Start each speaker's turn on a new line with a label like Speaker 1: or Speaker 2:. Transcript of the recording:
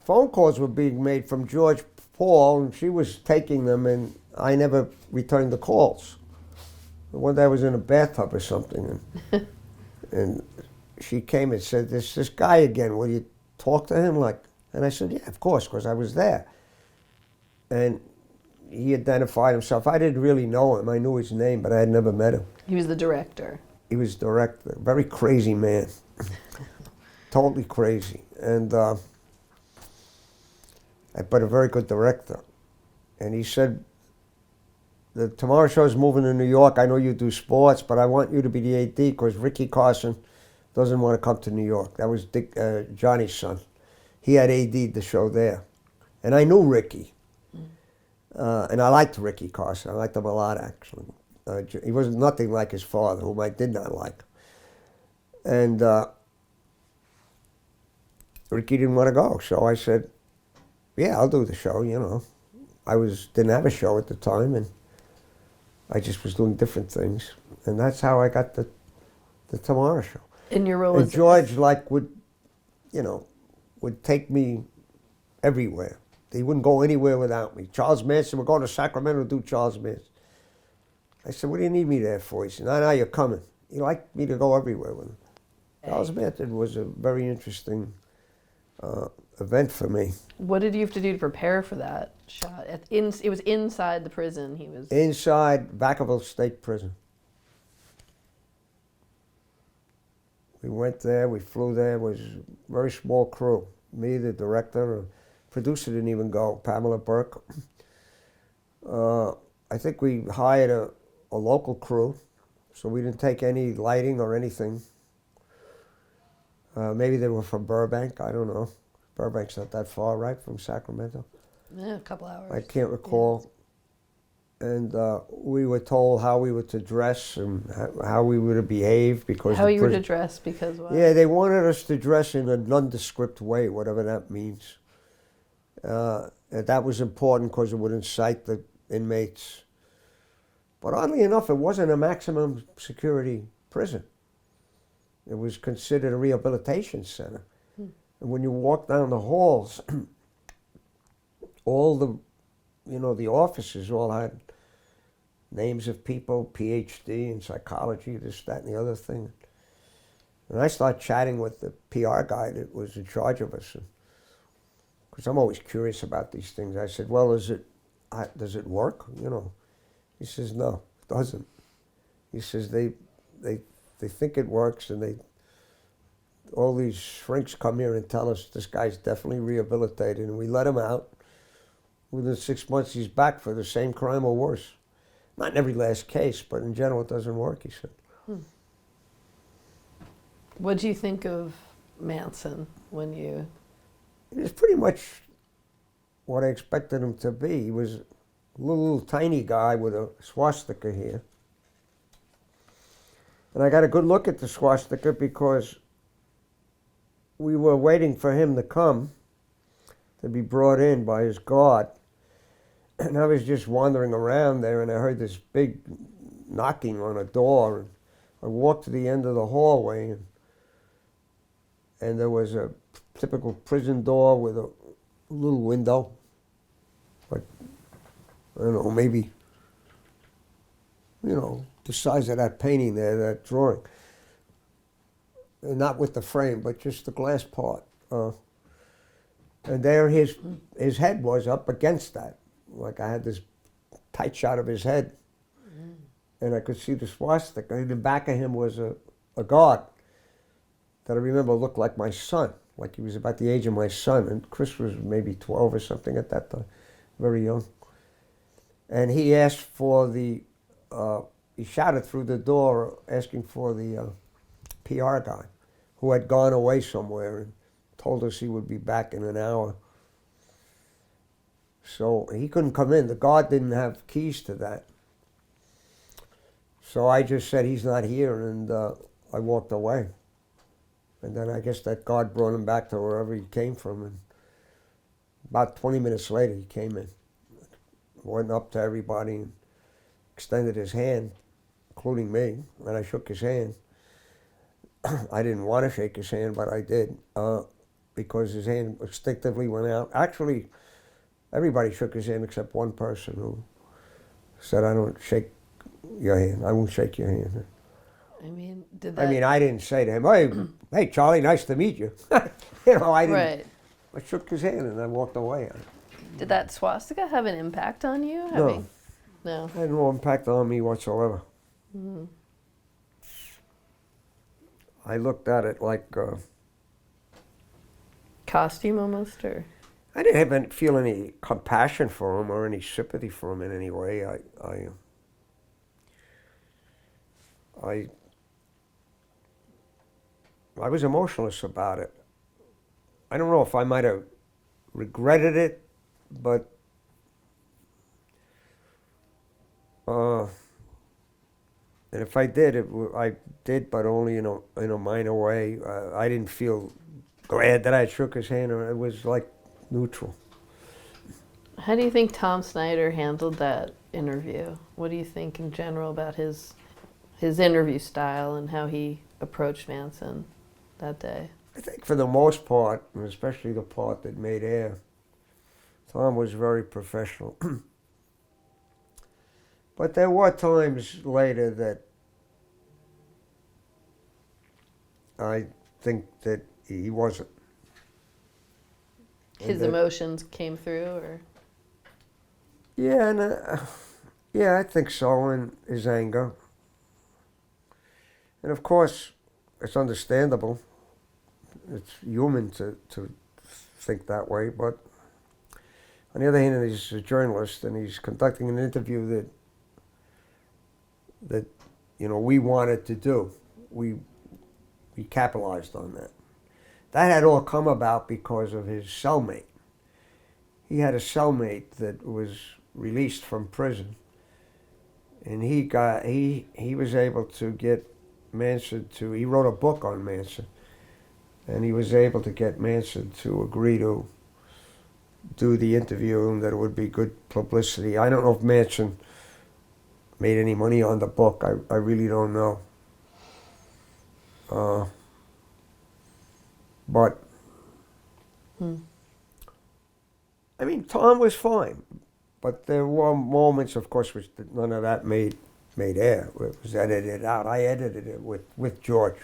Speaker 1: phone calls were being made from George Paul, and she was taking them, and I never returned the calls. One day I was in a bathtub or something, and she came and said, this guy again, will you talk to him? And I said, yeah, of course, because I was there. And he identified himself. I didn't really know him. I knew his name, but I had never met him.
Speaker 2: He was the director.
Speaker 1: He was director. Very crazy man. Totally crazy. And but a very good director. And he said, the Tomorrow Show is moving to New York. I know you do sports, but I want you to be the AD because Ricky Carson doesn't want to come to New York. That was Johnny's son. He had AD'd the show there. And I knew Ricky. And I liked Ricky Carson. I liked him a lot, actually. He was nothing like his father, whom I did not like. And Ricky didn't want to go, so I said, yeah, I'll do the show, you know. I didn't have a show at the time, and I just was doing different things. And that's how I got the Tomorrow Show.
Speaker 2: In your role
Speaker 1: and
Speaker 2: as
Speaker 1: George, would take me everywhere. He wouldn't go anywhere without me. Charles Manson would go to Sacramento to do Charles Manson. I said, what do you need me there for? He said, no, you're coming. He liked me to go everywhere with him. Charles Manson was a very interesting event for me.
Speaker 2: What did you have to do to prepare for that shot? It was inside the prison. He was
Speaker 1: inside Vacaville State Prison. We went there, we flew there. It was a very small crew. Me, the director, producer didn't even go, Pamela Burke. I think we hired a local crew, so we didn't take any lighting or anything. Maybe they were from Burbank, I don't know. Burbank's not that far, right, from Sacramento?
Speaker 2: Yeah, a couple hours.
Speaker 1: I can't recall. Yeah. And we were told how we were to dress and how we were to behave because...
Speaker 2: How you were to dress because what?
Speaker 1: Yeah, they wanted us to dress in a nondescript way, whatever that means. That was important because it would incite the inmates. But oddly enough, it wasn't a maximum security prison. It was considered a rehabilitation center. And when you walk down the halls, all the officers all had names of people, PhD in psychology, this, that, and the other thing. And I started chatting with the PR guy that was in charge of us. Because I'm always curious about these things. I said, well, does it work? You know, he says, no, it doesn't. He says, they think it works, and all these shrinks come here and tell us this guy's definitely rehabilitated, and we let him out. Within 6 months, he's back for the same crime or worse. Not in every last case, but in general, it doesn't work, he said.
Speaker 2: What do you think of Manson when you...
Speaker 1: He was pretty much what I expected him to be. He was a little tiny guy with a swastika here. And I got a good look at the swastika because we were waiting for him to come to be brought in by his guard. And I was just wandering around there, and I heard this big knocking on a door. And I walked to the end of the hallway, and there was a typical prison door with a little window, like, I don't know, maybe, the size of that painting there, that drawing. And not with the frame, but just the glass part. And there his head was up against that. Like I had this tight shot of his head. And I could see the swastika. And in the back of him was a guard that I remember looked like my son. Like he was about the age of my son. And Chris was maybe 12 or something at that time. Very young. And he asked for he shouted through the door asking for the PR guy who had gone away somewhere and told us he would be back in an hour. So he couldn't come in. The guard didn't have keys to that. So I just said, he's not here, and I walked away. And then I guess that guard brought him back to wherever he came from. And about 20 minutes later, he came in. Went up to everybody and extended his hand, including me, and I shook his hand. I didn't want to shake his hand, but I did. because his hand instinctively went out. Actually, everybody shook his hand except one person who said, "I don't shake your hand. I won't shake your hand."
Speaker 2: I mean, did
Speaker 1: I
Speaker 2: that?
Speaker 1: mean, I didn't say to him, "Hey, Charlie, nice to meet you." I didn't.
Speaker 2: Right.
Speaker 1: I shook his hand and I walked away.
Speaker 2: Did that swastika have an impact on you? No.
Speaker 1: It had no impact on me whatsoever. I looked at it like
Speaker 2: Costume almost, or?
Speaker 1: I didn't feel any compassion for him or any sympathy for him in any way. I was emotionless about it. I don't know if I might have regretted it, but and if I did, I did, but only in a minor way. I didn't feel glad that I shook his hand, or it was like neutral.
Speaker 2: How do you think Tom Snyder handled that interview? What do you think in general about his interview style and how he approached Manson that day?
Speaker 1: I think for the most part, and especially the part that made air, Tom was very professional. But there were times later that I think that he wasn't.
Speaker 2: His emotions came through, or?
Speaker 1: Yeah, yeah, I think so, and his anger. And of course, it's understandable. It's human to think that way, but on the other hand, he's a journalist and he's conducting an interview that we wanted to do. We capitalized on that. That had all come about because of his cellmate. He had a cellmate that was released from prison, and he was able to get Manson to. He wrote a book on Manson, and he was able to get Manson to agree to do the interview, and that it would be good publicity. I don't know if Manson made any money on the book. I really don't know. But I mean, Tom was fine, but there were moments, of course, which none of that made air. It was edited out. I edited it with George.